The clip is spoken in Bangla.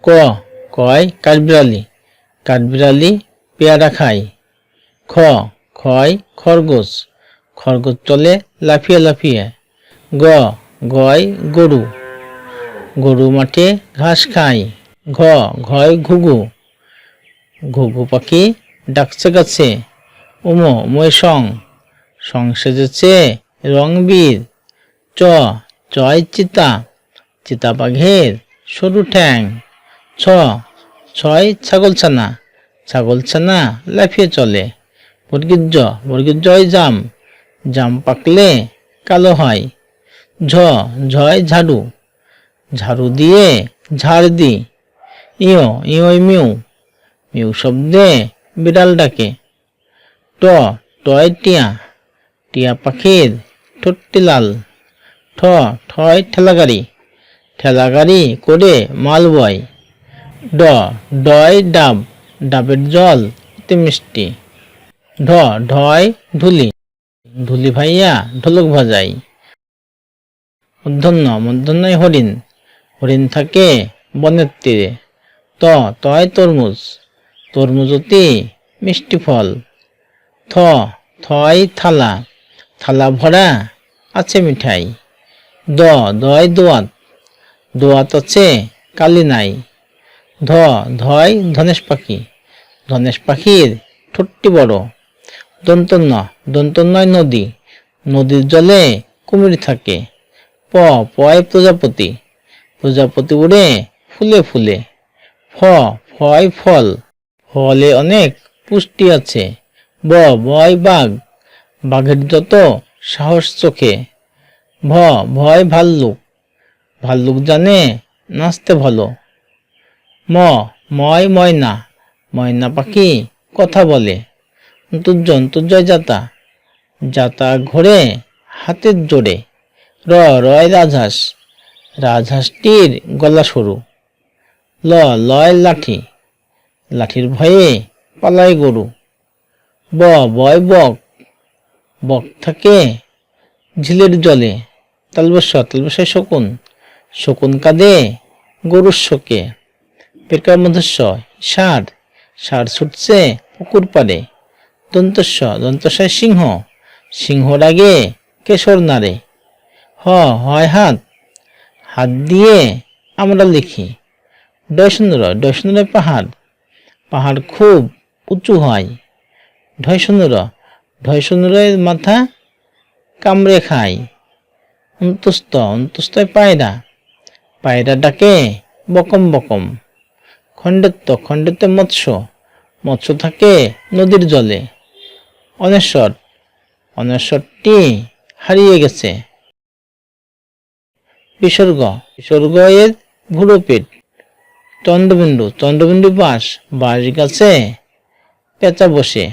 ক কয় কাঠবিড়ালি, কাঠবিড়ালি পেয়ারা খায়। খ খয় খরগোশ, খরগোশ চলে লাফিয়ে লাফিয়ে। গ গয় গরু, গরু মাঠে ঘাস খায়। ঘ ঘয় ঘুঘু, ঘুঘু পাখি ডাকছে গাছে। উম ময় সং, সং সেজেছে রংবীর। চ চয় চিতা, চিতা বাঘের সরু ঠ্যাং। ছ ছয় ছাগলছানা, ছাগলছানা লাফিয়ে চলে। বর্গীর জ, বর্গীর জয় জাম, জাম পাকলে কালো হয়। ঝ ঝয় ঝাড়ু, ঝাড়ু দিয়ে ঝাড় দি। ইয় ইয় মিউ, মিউ শব্দে বিড়াল ডাকে। ট টয় টিয়া, টিয়া পাখির ঠোঁটটি লাল। ঠ ঠয় ঠেলাগাড়ি, ঠেলাগাড়ি করে মাল বয়। ড ডয় ডাব, ডাবের জল অতি মিষ্টি। ঢ ঢয় ঢুলি, ঢুলি ভাইয়া ঢোলক বাজায়। মূর্ধন্য, মূর্ধন্যয় হরিণ, হরিণ থাকে বনের তীরে। ত তয় তরমুজ, তরমুজ অতি মিষ্টি ফল। থ থয় থালা, থালা ভরা আছে মিঠাই। দ দয় দোয়াত, দোয়াত আছে কালি নাই। ধ ধয় ধনেশ পাখি, ধনেশ পাখির ঠোঁটটি বড়। দন্তন্য, দন্তন্যয় নদী, নদীর জলে কুমির থাকে। প পয় প্রজাপতি, প্রজাপতি উড়ে ফুলে ফুলে। ফ ফয় ফল, ফলে অনেক পুষ্টি আছে। ব বয় বাঘ, বাঘের যত সাহস চোখে। ভ ভয় ভাল্লুক, ভাল্লুক জানে নাচতে ভালো। ম ময় ময়না, ময়না পাখি কথা বলে। অন্তর্য, অন্তর্জয় যাতা, যাতা ঘোরে হাতের জোরে। র রয় রাজহাঁস, রাজহাঁসটির গলা সরু। ল লয় লাঠি, লাঠির ভয়ে পালায় গরু। ব বয় বক, বক থাকে ঝিলের জলে। তালবস্য, তালবস্যয় শকুন, শকুন কাঁদে গরুর শোকে। পেরকার মধ্যস্য ষাঁড়, ষাঁড় ছুটছে পুকুর পাড়ে। দন্তস্য, দন্তস্বয় সিংহ, সিংহ রাগে কেশর নাড়ে। হ হয় হাত, হাত দিয়ে আমরা লিখি। ডয়শূন্য, ডয়শূন্যয় পাহাড়, পাহাড় খুব উঁচু হয়। ঢয়শূন্য, ঢয়শূন্যের মাথা কামড়ে খায়। অন্তস্থ, অন্তস্থয় পায়রা, পায়রা ডাকে বকম বকম। খণ্ডেত্ব, খণ্ডেত্বে মৎস্য, মৎস্য থাকে নদীর জলে। অনেশ্বর, অনেশ্বরটি হারিয়ে গেছে। বিসর্গ, বিসর্গ এর ভুরো পেট। চন্দ্রবিন্দু, চন্দ্রবিন্দু বাঁশ, বাঁশ গাছে পেঁচা বসে।